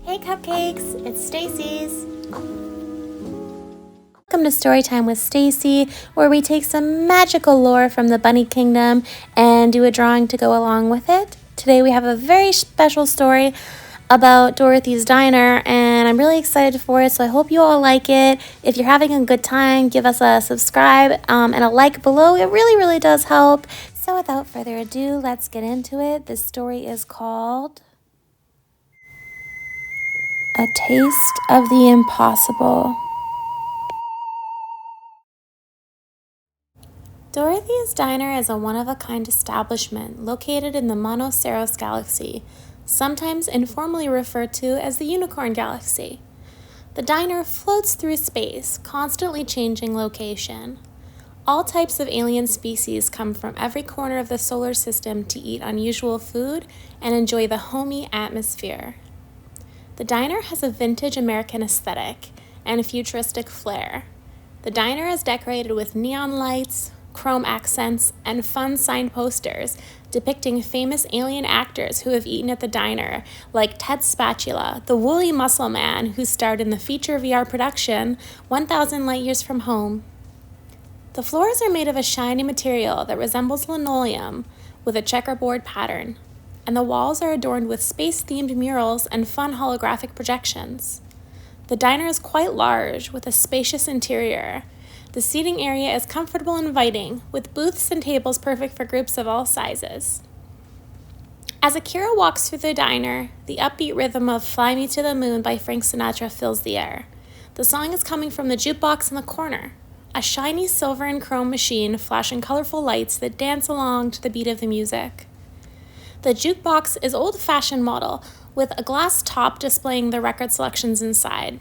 Hey cupcakes, it's Stacys. Welcome to Storytime with Stacy, where we take some magical lore from the Bunny Kingdom and do a drawing to go along with it. Today we have a very special story about Dorothy's Diner, and I'm really excited for it, so I hope you all like it. If you're having a good time, give us a subscribe and a like below. It really does help. So without further ado, let's get into it. This story is called A Taste of the Impossible. Dorothy's Diner is a one-of-a-kind establishment located in the Monoceros Galaxy, sometimes informally referred to as the Unicorn Galaxy. The diner floats through space, constantly changing location. All types of alien species come from every corner of the solar system to eat unusual food and enjoy the homey atmosphere. The diner has a vintage American aesthetic and a futuristic flair. The diner is decorated with neon lights, chrome accents, and fun signed posters depicting famous alien actors who have eaten at the diner, like Ted Spatula, the woolly muscle man who starred in the feature VR production 1,000 Light Years from Home. The floors are made of a shiny material that resembles linoleum with a checkerboard pattern, and the walls are adorned with space-themed murals and fun holographic projections. The diner is quite large, with a spacious interior. The seating area is comfortable and inviting, with booths and tables perfect for groups of all sizes. As Akira walks through the diner, the upbeat rhythm of Fly Me to the Moon by Frank Sinatra fills the air. The song is coming from the jukebox in the corner, a shiny silver and chrome machine flashing colorful lights that dance along to the beat of the music. The jukebox is old-fashioned model, with a glass top displaying the record selections inside.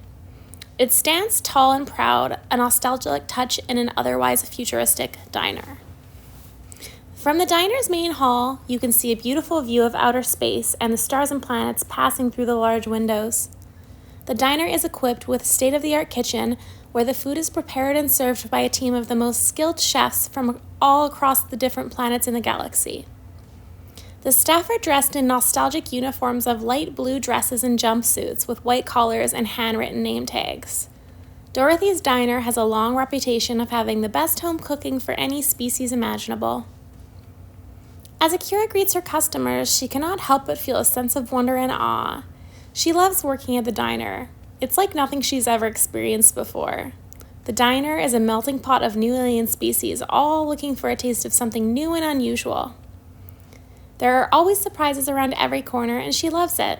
It stands tall and proud, a nostalgic touch in an otherwise futuristic diner. From the diner's main hall, you can see a beautiful view of outer space and the stars and planets passing through the large windows. The diner is equipped with a state-of-the-art kitchen where the food is prepared and served by a team of the most skilled chefs from all across the different planets in the galaxy. The staff are dressed in nostalgic uniforms of light blue dresses and jumpsuits with white collars and handwritten name tags. Dorothy's Diner has a long reputation of having the best home cooking for any species imaginable. As Akira greets her customers, she cannot help but feel a sense of wonder and awe. She loves working at the diner. It's like nothing she's ever experienced before. The diner is a melting pot of new alien species, all looking for a taste of something new and unusual. There are always surprises around every corner, and she loves it.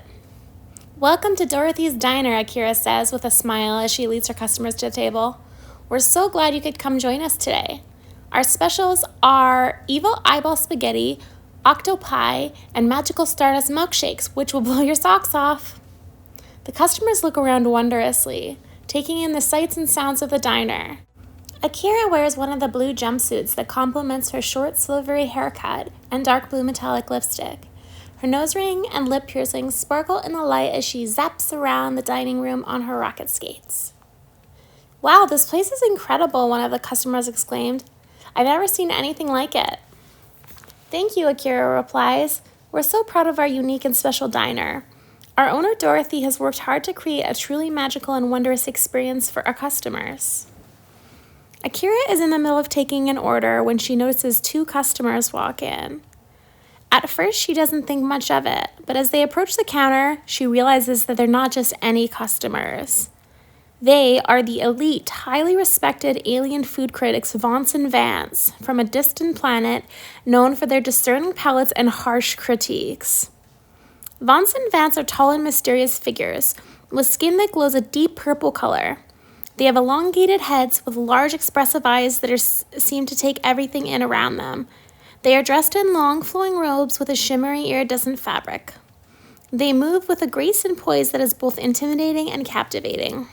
Welcome to Dorothy's Diner, Akira says with a smile as she leads her customers to the table. We're so glad you could come join us today. Our specials are evil eyeball spaghetti, octopi, and magical stardust milkshakes, which will blow your socks off. The customers look around wondrously, taking in the sights and sounds of the diner. Akira wears one of the blue jumpsuits that complements her short silvery haircut and dark blue metallic lipstick. Her nose ring and lip piercings sparkle in the light as she zaps around the dining room on her rocket skates. Wow, this place is incredible, one of the customers exclaimed. I've never seen anything like it. Thank you, Akira replies. We're so proud of our unique and special diner. Our owner, Dorothy, has worked hard to create a truly magical and wondrous experience for our customers. Akira is in the middle of taking an order when she notices two customers walk in. At first, she doesn't think much of it, but as they approach the counter, she realizes that they're not just any customers. They are the elite, highly respected alien food critics Vance and Vance from a distant planet known for their discerning palates and harsh critiques. Vance and Vance are tall and mysterious figures with skin that glows a deep purple color. They have elongated heads with large expressive eyes that seem to take everything in around them. They are dressed in long flowing robes with a shimmery iridescent fabric. They move with a grace and poise that is both intimidating and captivating.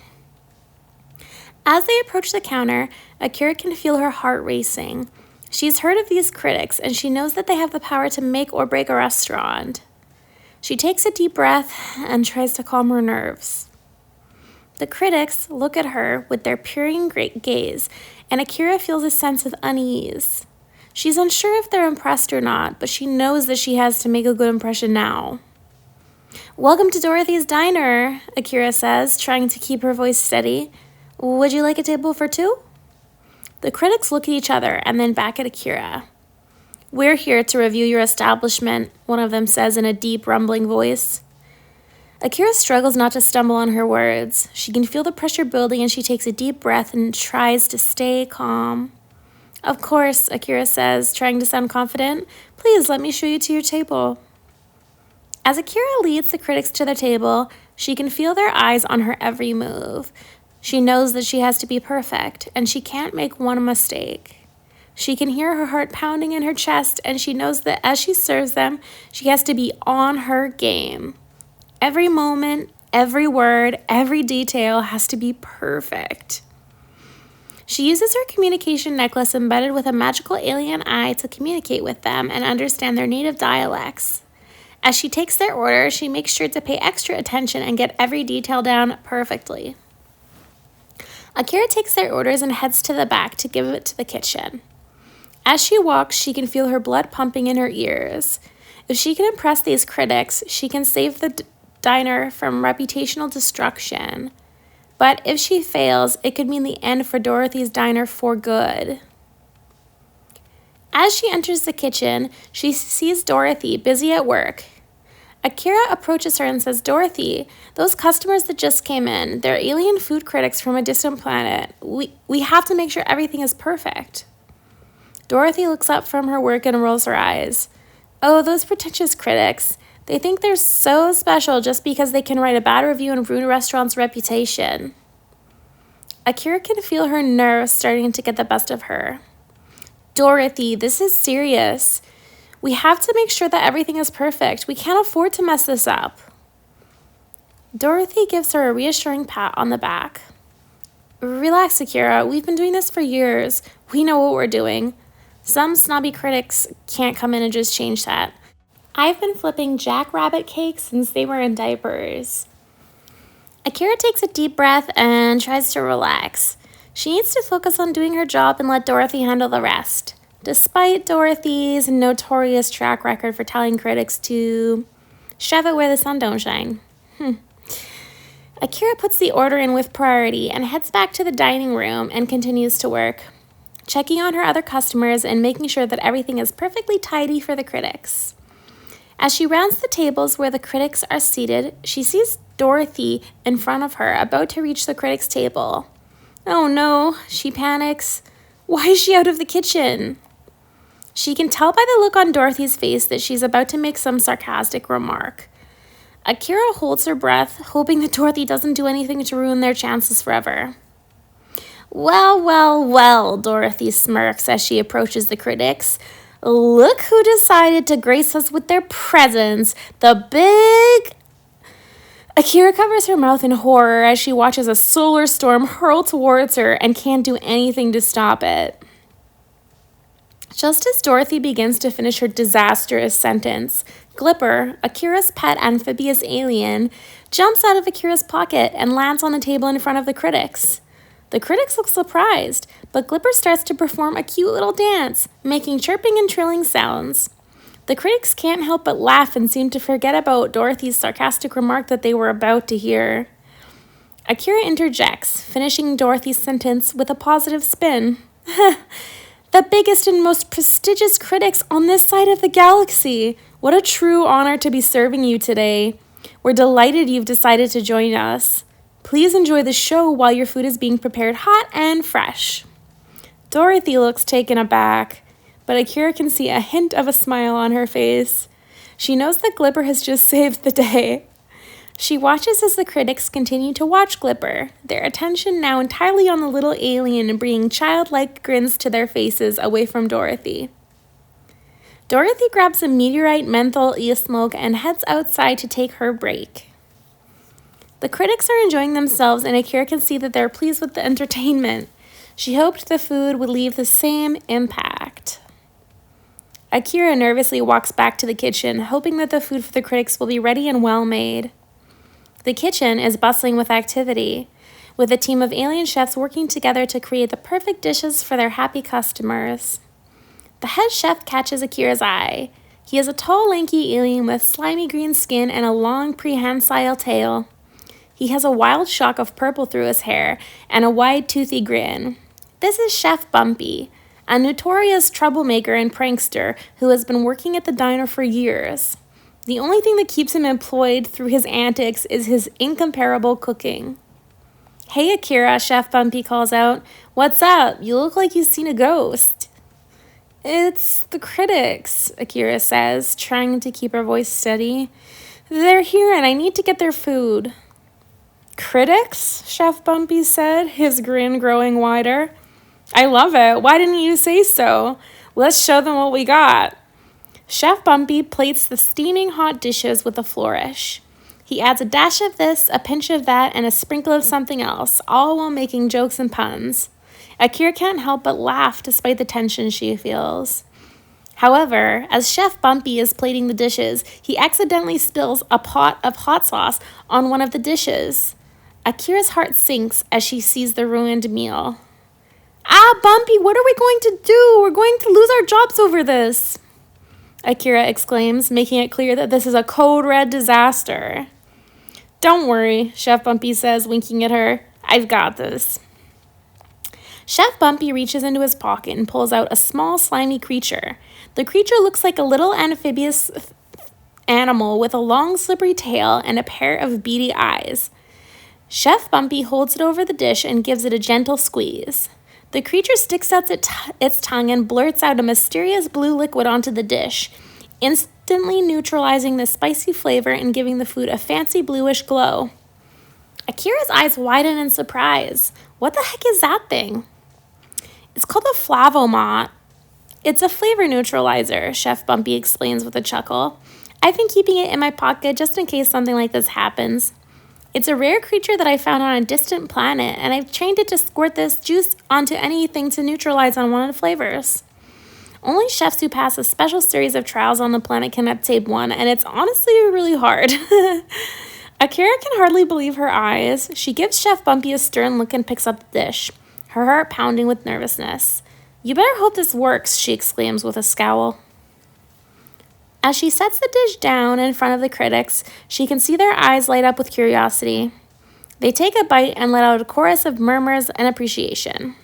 As they approach the counter, Akira can feel her heart racing. She's heard of these critics, and she knows that they have the power to make or break a restaurant. She takes a deep breath and tries to calm her nerves. The critics look at her with their peering gaze, and Akira feels a sense of unease. She's unsure if they're impressed or not, but she knows that she has to make a good impression now. Welcome to Dorothy's Diner, Akira says, trying to keep her voice steady. Would you like a table for two? The critics look at each other and then back at Akira. We're here to review your establishment, one of them says in a deep, rumbling voice. Akira struggles not to stumble on her words. She can feel the pressure building and she takes a deep breath and tries to stay calm. Of course, Akira says, trying to sound confident. Please let me show you to your table. As Akira leads the critics to their table, she can feel their eyes on her every move. She knows that she has to be perfect, and she can't make one mistake. She can hear her heart pounding in her chest, and she knows that as she serves them, she has to be on her game. Every moment, every word, every detail has to be perfect. She uses her communication necklace embedded with a magical alien eye to communicate with them and understand their native dialects. As she takes their order, she makes sure to pay extra attention and get every detail down perfectly. Akira takes their orders and heads to the back to give it to the kitchen. As she walks, she can feel her blood pumping in her ears. If she can impress these critics, she can save the diner from reputational destruction. But if she fails, it could mean the end for Dorothy's Diner for good. As she enters the kitchen, she sees Dorothy busy at work. Akira approaches her and says, Dorothy, those customers that just came in, they're alien food critics from a distant planet. We have to make sure everything is perfect. Dorothy looks up from her work and rolls her eyes. Oh, those pretentious critics. They think they're so special just because they can write a bad review and ruin a restaurant's reputation. Akira can feel her nerves starting to get the best of her. Dorothy, this is serious. We have to make sure that everything is perfect. We can't afford to mess this up. Dorothy gives her a reassuring pat on the back. Relax, Akira. We've been doing this for years. We know what we're doing. Some snobby critics can't come in and just change that. I've been flipping jackrabbit cakes since they were in diapers. Akira takes a deep breath and tries to relax. She needs to focus on doing her job and let Dorothy handle the rest. Despite Dorothy's notorious track record for telling critics to shove it where the sun don't shine. Akira puts the order in with priority and heads back to the dining room and continues to work, checking on her other customers and making sure that everything is perfectly tidy for the critics. As she rounds the tables where the critics are seated, she sees Dorothy in front of her, about to reach the critics' table. Oh no, she panics. Why is she out of the kitchen? She can tell by the look on Dorothy's face that she's about to make some sarcastic remark. Akira holds her breath, hoping that Dorothy doesn't do anything to ruin their chances forever. Well, Dorothy smirks as she approaches the critics. Look who decided to grace us with their presence, the big... Akira covers her mouth in horror as she watches a solar storm hurl towards her and can't do anything to stop it. Just as Dorothy begins to finish her disastrous sentence, Glipper, Akira's pet amphibious alien, jumps out of Akira's pocket and lands on the table in front of the critics. The critics look surprised, but Glipper starts to perform a cute little dance, making chirping and trilling sounds. The critics can't help but laugh and seem to forget about Dorothy's sarcastic remark that they were about to hear. Akira interjects, finishing Dorothy's sentence with a positive spin. The biggest and most prestigious critics on this side of the galaxy. What a true honor to be serving you today. We're delighted you've decided to join us. Please enjoy the show while your food is being prepared hot and fresh. Dorothy looks taken aback, but Akira can see a hint of a smile on her face. She knows that Glipper has just saved the day. She watches as the critics continue to watch Glipper, their attention now entirely on the little alien bringing childlike grins to their faces away from Dorothy. Dorothy grabs a meteorite menthol e-smoke and heads outside to take her break. The critics are enjoying themselves and Akira can see that they're pleased with the entertainment. She hoped the food would leave the same impact. Akira nervously walks back to the kitchen, hoping that the food for the critics will be ready and well made. The kitchen is bustling with activity, with a team of alien chefs working together to create the perfect dishes for their happy customers. The head chef catches Akira's eye. He is a tall, lanky alien with slimy green skin and a long, prehensile tail. He has a wild shock of purple through his hair and a wide, toothy grin. This is Chef Bumpy, a notorious troublemaker and prankster who has been working at the diner for years. The only thing that keeps him employed through his antics is his incomparable cooking. "Hey, Akira," Chef Bumpy calls out. "What's up? You look like you've seen a ghost." "It's the critics," Akira says, trying to keep her voice steady. "They're here and I need to get their food." "Critics?" Chef Bumpy said, his grin growing wider. "I love it. Why didn't you say so? Let's show them what we got." Chef Bumpy plates the steaming hot dishes with a flourish. He adds a dash of this, a pinch of that, and a sprinkle of something else, all while making jokes and puns. Akira can't help but laugh despite the tension she feels. However, as Chef Bumpy is plating the dishes, he accidentally spills a pot of hot sauce on one of the dishes. Akira's heart sinks as she sees the ruined meal. "Ah, Bumpy, what are we going to do? We're going to lose our jobs over this," Akira exclaims, making it clear that this is a code red disaster. "Don't worry," Chef Bumpy says, winking at her. "I've got this." Chef Bumpy reaches into his pocket and pulls out a small, slimy creature. The creature looks like a little amphibious animal with a long, slippery tail and a pair of beady eyes. Chef Bumpy holds it over the dish and gives it a gentle squeeze. The creature sticks out its tongue and blurts out a mysterious blue liquid onto the dish, instantly neutralizing the spicy flavor and giving the food a fancy bluish glow. Akira's eyes widen in surprise. What the heck is that thing? "It's called a flavomot. It's a flavor neutralizer," Chef Bumpy explains with a chuckle. "I've been keeping it in my pocket just in case something like this happens. It's a rare creature that I found on a distant planet, and I've trained it to squirt this juice onto anything to neutralize unwanted flavors. Only chefs who pass a special series of trials on the planet can obtain one, and it's honestly really hard." Akira can hardly believe her eyes. She gives Chef Bumpy a stern look and picks up the dish, her heart pounding with nervousness. "You better hope this works," she exclaims with a scowl. As she sets the dish down in front of the critics, she can see their eyes light up with curiosity. They take a bite and let out a chorus of murmurs and appreciation.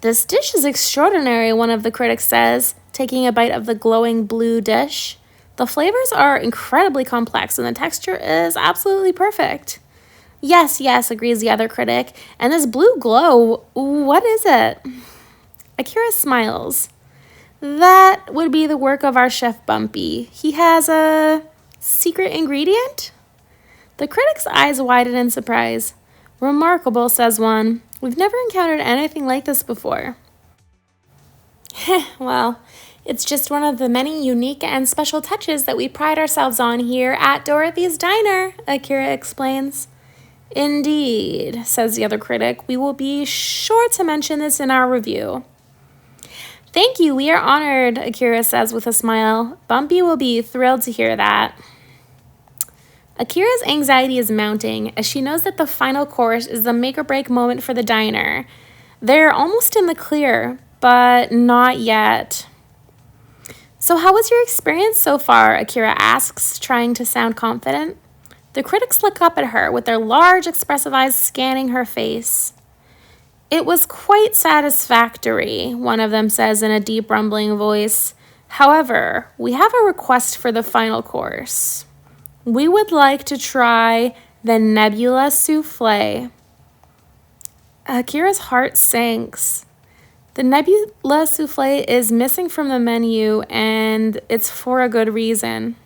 "This dish is extraordinary," one of the critics says, taking a bite of the glowing blue dish. "The flavors are incredibly complex and the texture is absolutely perfect." Yes, agrees the other critic. "And this blue glow, what is it?" Akira smiles. "That would be the work of our Chef Bumpy. He has a secret ingredient?" The critic's eyes widen in surprise. "Remarkable," says one. "We've never encountered anything like this before." Well, it's just one of the many unique and special touches that we pride ourselves on here at Dorothy's Diner, Akira explains. "Indeed," says the other critic. "We will be sure to mention this in our review." "Thank you, we are honored," Akira says with a smile. "Bumpy will be thrilled to hear that." Akira's anxiety is mounting as she knows that the final course is the make-or-break moment for the diner. They're almost in the clear, but not yet. "So how was your experience so far?" Akira asks, trying to sound confident. The critics look up at her with their large, expressive eyes scanning her face. "It was quite satisfactory," one of them says in a deep, rumbling voice. "However, we have a request for the final course. We would like to try the Nebula Souffle." Akira's heart sinks. The Nebula Souffle is missing from the menu, and it's for a good reason.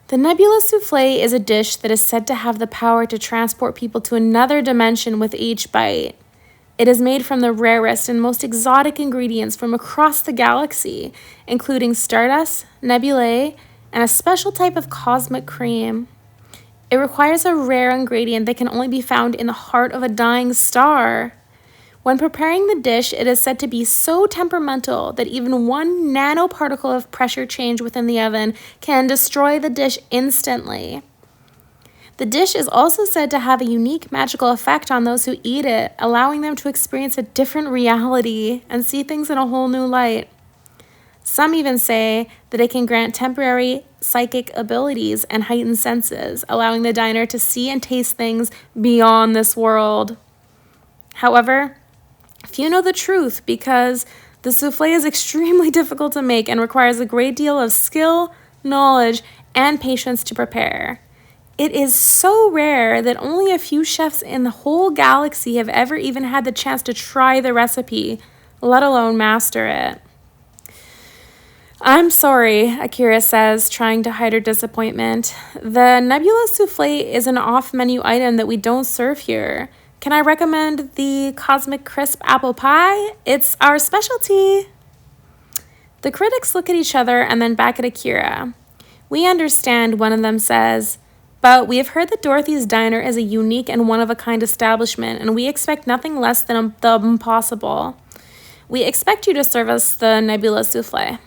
The Nebula Souffle is a dish that is said to have the power to transport people to another dimension with each bite. It is made from the rarest and most exotic ingredients from across the galaxy, including stardust, nebulae, and a special type of cosmic cream. It requires a rare ingredient that can only be found in the heart of a dying star. When preparing the dish, it is said to be so temperamental that even one nanoparticle of pressure change within the oven can destroy the dish instantly. The dish is also said to have a unique magical effect on those who eat it, allowing them to experience a different reality and see things in a whole new light. Some even say that it can grant temporary psychic abilities and heightened senses, allowing the diner to see and taste things beyond this world. However, few know the truth because the souffle is extremely difficult to make and requires a great deal of skill, knowledge, and patience to prepare. It is so rare that only a few chefs in the whole galaxy have ever even had the chance to try the recipe, let alone master it. I'm sorry, Akira says, trying to hide her disappointment. The Nebula Souffle is an off-menu item that we don't serve here. Can I recommend the Cosmic Crisp Apple Pie? It's our specialty. The critics look at each other and then back at Akira. We understand, one of them says, but we have heard that Dorothy's Diner is a unique and one-of-a-kind establishment, and we expect nothing less than the impossible. We expect you to serve us the Nebula Souffle.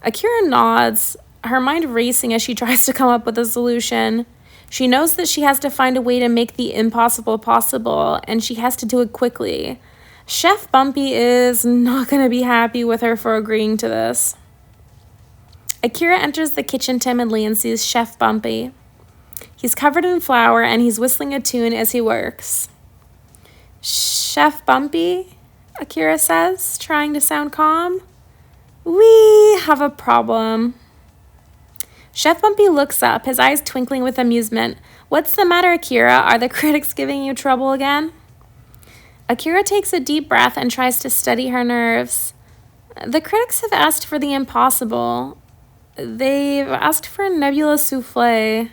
Akira nods, her mind racing as she tries to come up with a solution. She knows that she has to find a way to make the impossible possible, and she has to do it quickly. Chef Bumpy is not going to be happy with her for agreeing to this. Akira enters the kitchen timidly and sees Chef Bumpy. He's covered in flour and he's whistling a tune as he works. Chef Bumpy, Akira says, trying to sound calm. We have a problem. Chef Bumpy looks up, his eyes twinkling with amusement. What's the matter, Akira? Are the critics giving you trouble again? Akira takes a deep breath and tries to steady her nerves. The critics have asked for the impossible. They've asked for a Nebula Souffle.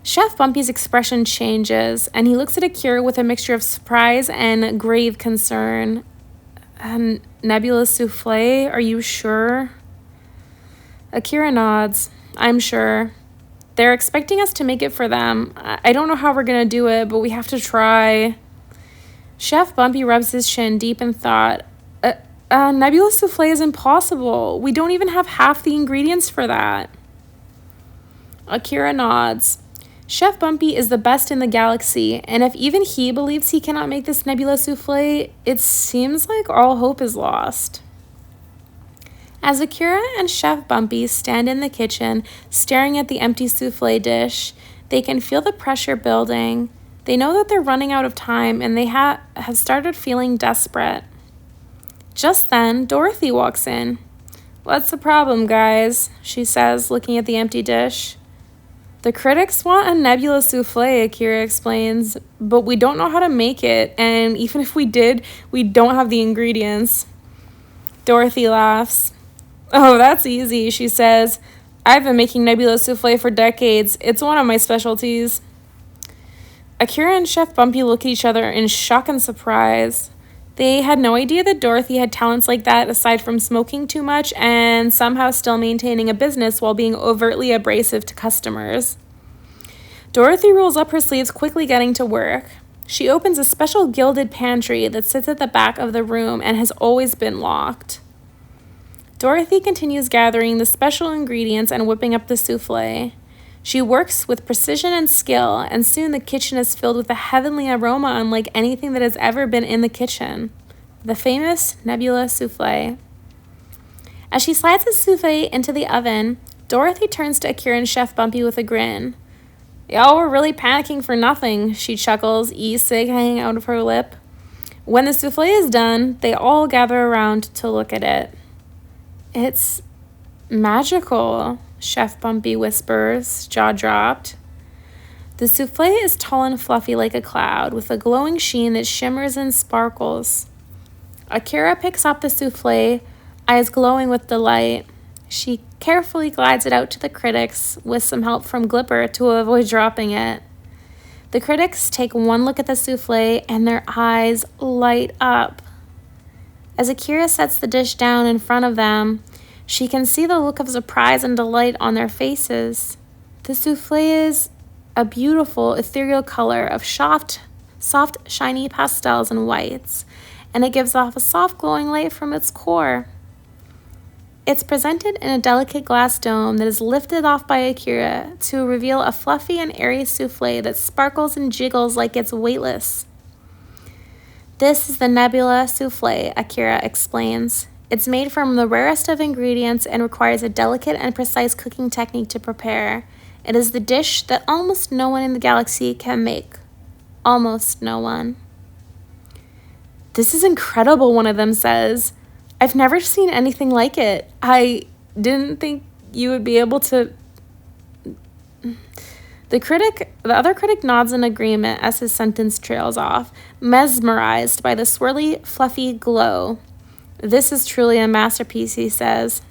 Chef Bumpy's expression changes, and he looks at Akira with a mixture of surprise and grave concern. Nebula Souffle, are you sure? Akira nods. I'm sure. They're expecting us to make it for them. I don't know how we're going to do it, but we have to try. Chef Bumpy rubs his chin deep in thought. Nebula Souffle is impossible. We don't even have half the ingredients for that. Akira nods. Chef Bumpy is the best in the galaxy, and if even he believes he cannot make this Nebula Souffle, it seems like all hope is lost. As Akira and Chef Bumpy stand in the kitchen, staring at the empty souffle dish, they can feel the pressure building. They know that they're running out of time, and they have started feeling desperate. Just then, Dorothy walks in. What's the problem, guys? She says, looking at the empty dish. The critics want a Nebula Souffle, Akira explains, but we don't know how to make it, and even if we did, we don't have the ingredients. Dorothy laughs. Oh, that's easy, she says. I've been making Nebula Souffle for decades. It's one of my specialties. Akira and Chef Bumpy look at each other in shock and surprise. They had no idea that Dorothy had talents like that aside from smoking too much and somehow still maintaining a business while being overtly abrasive to customers. Dorothy rolls up her sleeves, quickly getting to work. She opens a special gilded pantry that sits at the back of the room and has always been locked. Dorothy continues gathering the special ingredients and whipping up the souffle. She works with precision and skill, and soon the kitchen is filled with a heavenly aroma unlike anything that has ever been in the kitchen. The famous Nebula Souffle. As she slides the souffle into the oven, Dorothy turns to Akira and Chef Bumpy with a grin. Y'all were really panicking for nothing, she chuckles, e-cig hanging out of her lip. When the souffle is done, they all gather around to look at it. It's magical, Chef Bumpy whispers, jaw dropped. The souffle is tall and fluffy like a cloud, with a glowing sheen that shimmers and sparkles. Akira picks up the souffle, eyes glowing with delight. She carefully glides it out to the critics, with some help from Glipper to avoid dropping it. The critics take one look at the souffle, and their eyes light up. As Akira sets the dish down in front of them, she can see the look of surprise and delight on their faces. The souffle is a beautiful, ethereal color of soft, shiny pastels and whites, and it gives off a soft, glowing light from its core. It's presented in a delicate glass dome that is lifted off by Akira to reveal a fluffy and airy souffle that sparkles and jiggles like it's weightless. This is the Nebula Souffle, Akira explains. It's made from the rarest of ingredients and requires a delicate and precise cooking technique to prepare. It is the dish that almost no one in the galaxy can make. Almost no one. This is incredible, one of them says. I've never seen anything like it. I didn't think you would be able to... The other critic nods in agreement as his sentence trails off, mesmerized by the swirly, fluffy glow. This is truly a masterpiece, he says.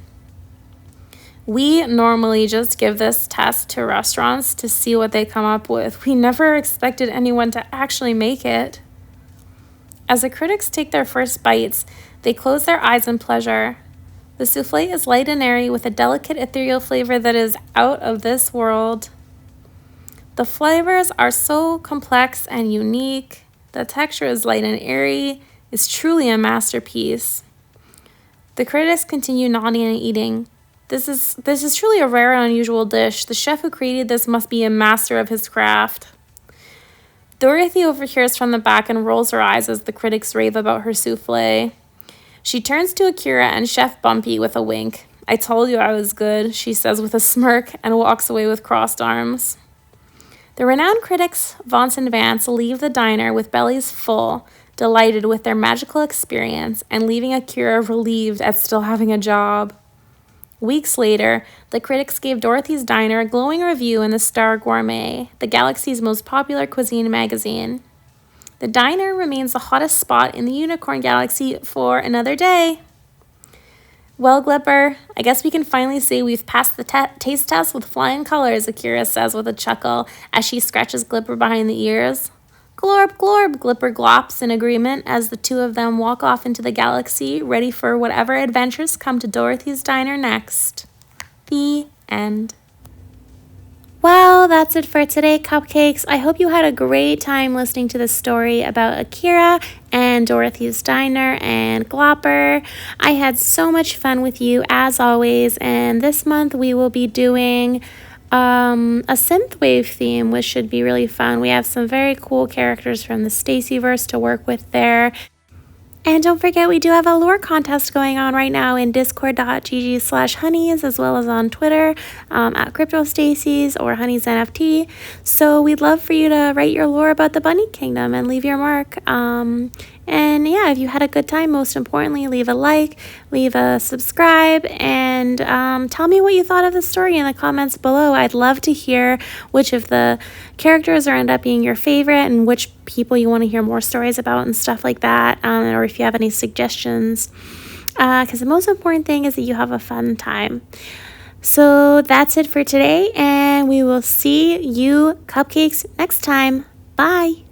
We normally just give this test to restaurants to see what they come up with. We never expected anyone to actually make it. As the critics take their first bites, they close their eyes in pleasure. The souffle is light and airy with a delicate ethereal flavor that is out of this world. The flavors are so complex and unique. The texture is light and airy. It's truly a masterpiece. The critics continue nodding and eating. This is truly a rare and unusual dish. The chef who created this must be a master of his craft. Dorothy overhears from the back and rolls her eyes as the critics rave about her souffle. She turns to Akira and Chef Bumpy with a wink. I told you I was good, she says with a smirk, and walks away with crossed arms. The renowned critics Vance and Vance leave the diner with bellies full, delighted with their magical experience, and leaving Akira relieved at still having a job. Weeks later, the critics gave Dorothy's Diner a glowing review in the Star Gourmet, the galaxy's most popular cuisine magazine. The diner remains the hottest spot in the Unicorn Galaxy for another day. Well, Glipper, I guess we can finally say we've passed the taste test with flying colors, Akira says with a chuckle as she scratches Glipper behind the ears. Glorp, glorp, Glipper glops in agreement as the two of them walk off into the galaxy, ready for whatever adventures come to Dorothy's Diner next. The end. Well, that's it for today, Cupcakes. I hope you had a great time listening to the story about Akira and Dorothy's Diner and Glopper. I had so much fun with you, as always, and this month we will be doing a synthwave theme, which should be really fun. We have some very cool characters from the Stacey-verse to work with there. And don't forget, we do have a lore contest going on right now in discord.gg/Hunnys, as well as on Twitter at CryptoStacys or Hunnys NFT. So we'd love for you to write your lore about the Bunny Kingdom and leave your mark. And yeah, if you had a good time, most importantly, leave a like, leave a subscribe, and tell me what you thought of the story in the comments below. I'd love to hear which of the characters are end up being your favorite and which people you want to hear more stories about and stuff like that, or if you have any suggestions, because the most important thing is that you have a fun time. So that's it for today, and we will see you Cupcakes next time. Bye!